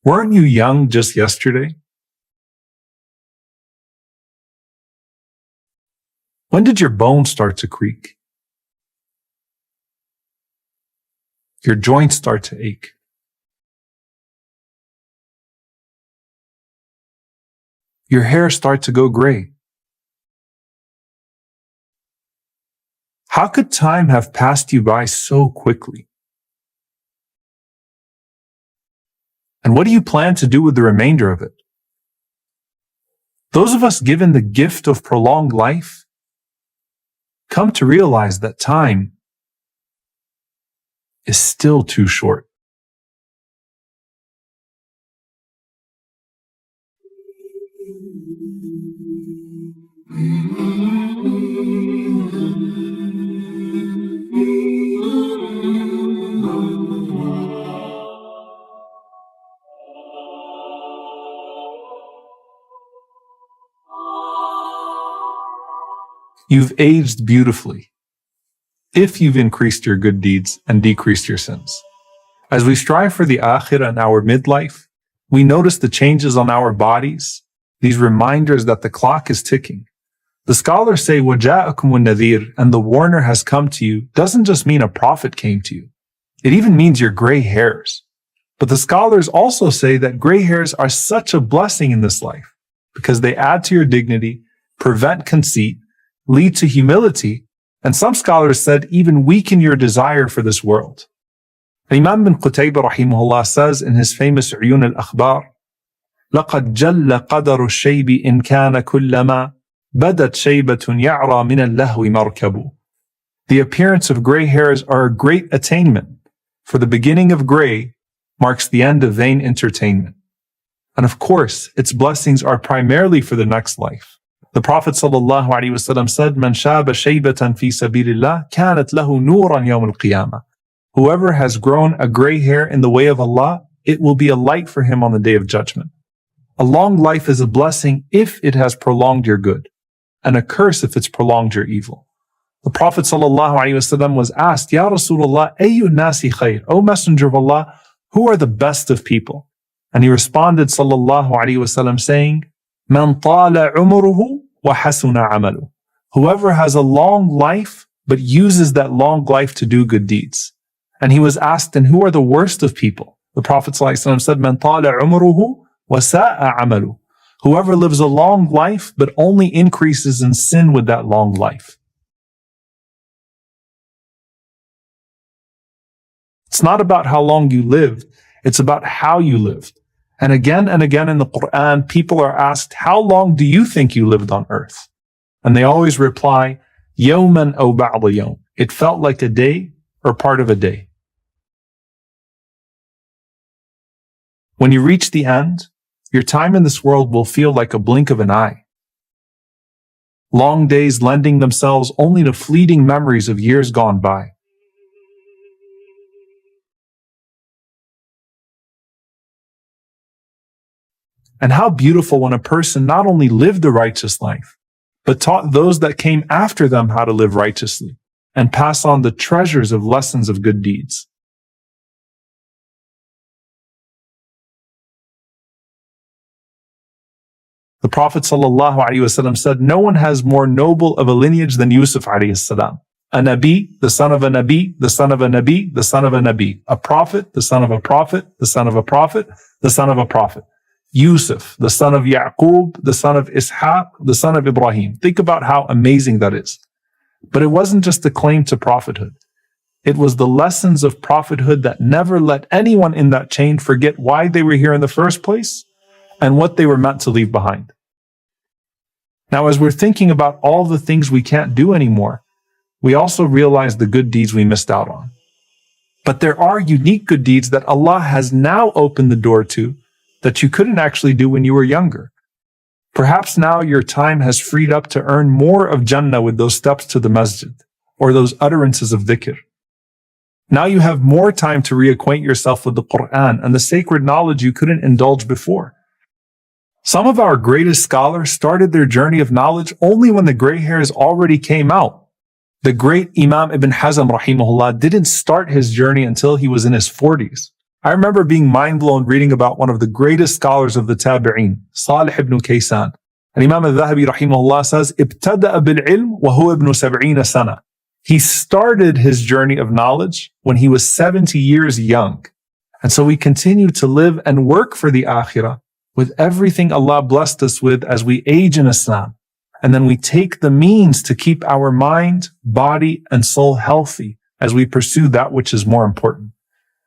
Weren't you young just yesterday? When did your bones start to creak? Your joints start to ache? Your hair start to go gray? How could time have passed you by so quickly? And what do you plan to do with the remainder of it? Those of us given the gift of prolonged life come to realize that time is still too short. You've aged beautifully if you've increased your good deeds and decreased your sins. As we strive for the akhirah in our midlife, we notice the changes on our bodies, these reminders that the clock is ticking. The scholars say, وَجَاءَكُمُ النَّذِيرُ, and the warner has come to you, doesn't just mean a prophet came to you. It even means your gray hairs. But the scholars also say that gray hairs are such a blessing in this life because they add to your dignity, prevent conceit, lead to humility, and some scholars said even weaken your desire for this world. Imam bin Qutaybah rahimahullah says in his famous Uyun al-Akhbar, لَقَدْ جَلَّ قَدَرُ الشَّيْبِ إِنْ كَانَ كُلَّمَا بَدَتْ شَيْبَةٌ يَعْرَى مِنَ اللَّهْوِ مَرْكَبُ. The appearance of gray hairs are a great attainment, for the beginning of gray marks the end of vain entertainment. And of course, its blessings are primarily for the next life. The Prophet ﷺ said, "Man shaba shaybatan fi sabilillah, kanat lahu nuran yawm al-qiyamah." Whoever has grown a gray hair in the way of Allah, it will be a light for him on the Day of Judgment. A long life is a blessing if it has prolonged your good, and a curse if it's prolonged your evil. The Prophet ﷺ was asked, "Ya Rasulullah, ayyu nasi khair?" O Messenger of Allah, who are the best of people? And he responded ﷺ saying, "Man tala umruhu wa hasuna amalu." Whoever has a long life but uses that long life to do good deeds. And he was asked, and who are the worst of people? The Prophet ﷺ said, "Man tala umruhu wa sa'a amalu." Whoever lives a long life but only increases in sin with that long life. It's not about how long you lived, it's about how you lived. And again in the Qur'an, people are asked, how long do you think you lived on earth? And they always reply, يَوْمًا أَوْ بَعْضَ يَوْمٍ. It felt like a day or part of a day. When you reach the end, your time in this world will feel like a blink of an eye. Long days lending themselves only to fleeting memories of years gone by. And how beautiful when a person not only lived a righteous life, but taught those that came after them how to live righteously and pass on the treasures of lessons of good deeds. The Prophet ﷺ said, "No one has more noble of a lineage than Yusuf alayhi salam. A Nabi, the son of a Nabi, the son of a Nabi, the son of a Nabi. A prophet, the son of a prophet, the son of a prophet, the son of a prophet. Yusuf, the son of Yaqub, the son of Ishaq, the son of Ibrahim." Think about how amazing that is. But it wasn't just a claim to prophethood. It was the lessons of prophethood that never let anyone in that chain forget why they were here in the first place and what they were meant to leave behind. Now, as we're thinking about all the things we can't do anymore, we also realize the good deeds we missed out on. But there are unique good deeds that Allah has now opened the door to that you couldn't actually do when you were younger. Perhaps now your time has freed up to earn more of Jannah with those steps to the masjid or those utterances of dhikr. Now you have more time to reacquaint yourself with the Qur'an and the sacred knowledge you couldn't indulge before. Some of our greatest scholars started their journey of knowledge only when the gray hairs already came out. The great Imam Ibn Hazm rahimahullah didn't start his journey until he was in his 40s. I remember being mind-blown reading about one of the greatest scholars of the Tabi'een, Salih ibn Kaysan. And Imam al-Dhahabi rahimahullah says, ابتدأ بالعلم وهو ابن 70 سنة. He started his journey of knowledge when he was 70 years young. And so we continue to live and work for the akhirah with everything Allah blessed us with as we age in Islam. And then we take the means to keep our mind, body, and soul healthy as we pursue that which is more important.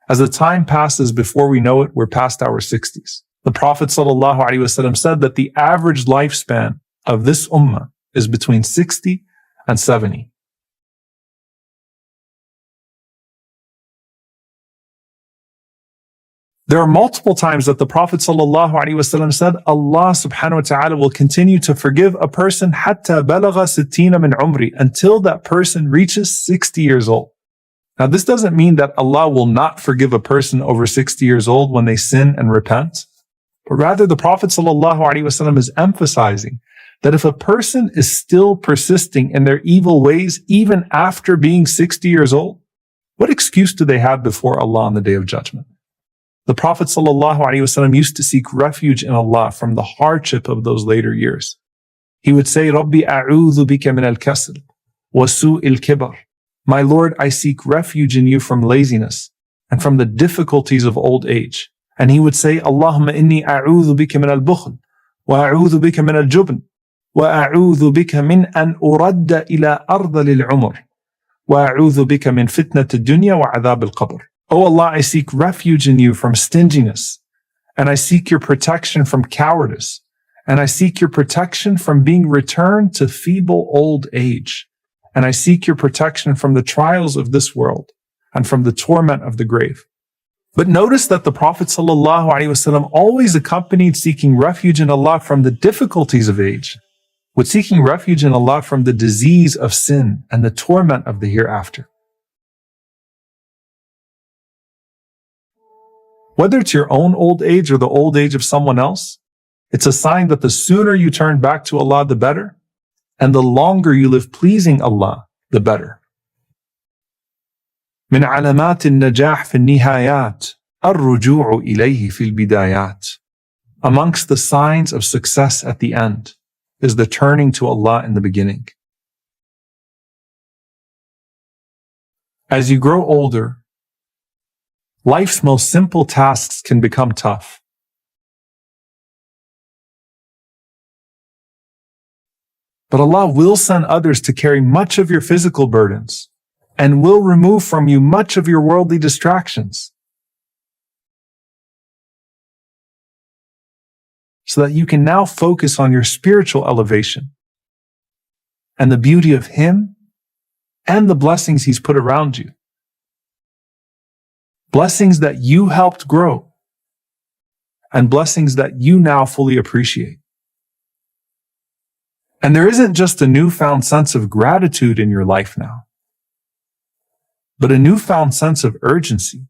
As the time passes, before we know it, we're past our 60s. The Prophet ﷺ said that the average lifespan of this ummah is between 60 and 70. There are multiple times that the Prophet ﷺ said, Allah subhanahu wa ta'ala will continue to forgive a person حَتَّى بَلَغَ سِتِّينَ مِنْ عُمْرِ, until that person reaches 60 years old. Now, this doesn't mean that Allah will not forgive a person over 60 years old when they sin and repent, but rather the Prophet ﷺ is emphasizing that if a person is still persisting in their evil ways even after being 60 years old, what excuse do they have before Allah on the Day of Judgment? The Prophet ﷺ used to seek refuge in Allah from the hardship of those later years. He would say, Rabbi a'udhu bika min al-kasl wa su'il kibar. My Lord, I seek refuge in you from laziness and from the difficulties of old age. And he would say, Allahumma inni a'udhu bika min al-bukhl wa a'udhu bika min al-jubn wa a'udhu bika min an uradda ila ardhal al-umr wa a'udhu bika min fitnat ad-dunya wa adhab al-qabr. O Allah, I seek refuge in you from stinginess, and I seek your protection from cowardice, and I seek your protection from being returned to feeble old age, and I seek your protection from the trials of this world and from the torment of the grave. But notice that the Prophet ﷺ always accompanied seeking refuge in Allah from the difficulties of age with seeking refuge in Allah from the disease of sin and the torment of the hereafter. Whether it's your own old age or the old age of someone else, it's a sign that the sooner you turn back to Allah, the better, and the longer you live pleasing Allah, the better. من علامات النجاح في النهايات الرجوع إليه في البدايات. Amongst the signs of success at the end is the turning to Allah in the beginning. As you grow older, life's most simple tasks can become tough. But Allah will send others to carry much of your physical burdens and will remove from you much of your worldly distractions so that you can now focus on your spiritual elevation and the beauty of Him and the blessings He's put around you. Blessings that you helped grow, and blessings that you now fully appreciate. And there isn't just a newfound sense of gratitude in your life now, but a newfound sense of urgency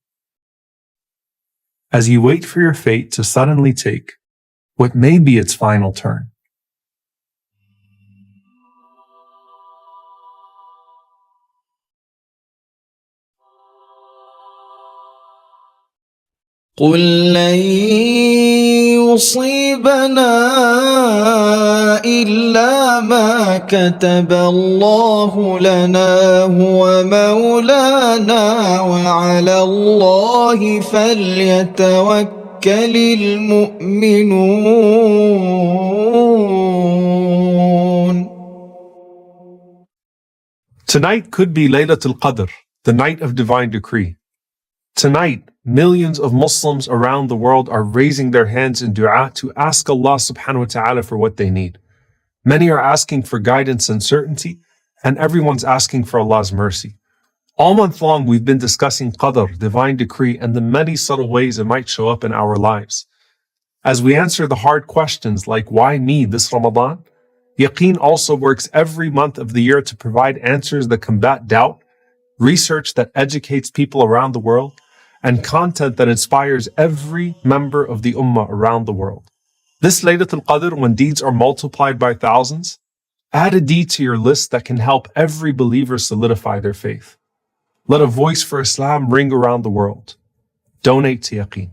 as you wait for your fate to suddenly take what may be its final turn. قل لن يصيبنا إلا ما كتب الله لنا هو مولانا وعلى الله فليتوكل المؤمنون. Tonight could be Laylatul Qadr, the night of divine decree. Tonight, millions of Muslims around the world are raising their hands in dua to ask Allah subhanahu wa ta'ala for what they need. Many are asking for guidance and certainty, and everyone's asking for Allah's mercy. All month long, we've been discussing Qadr, divine decree, and the many subtle ways it might show up in our lives. As we answer the hard questions like, why me this Ramadan? Yaqeen also works every month of the year to provide answers that combat doubt, research that educates people around the world, and content that inspires every member of the Ummah around the world. This Laylatul Qadr, when deeds are multiplied by thousands, add a deed to your list that can help every believer solidify their faith. Let a voice for Islam ring around the world. Donate to Yaqeen.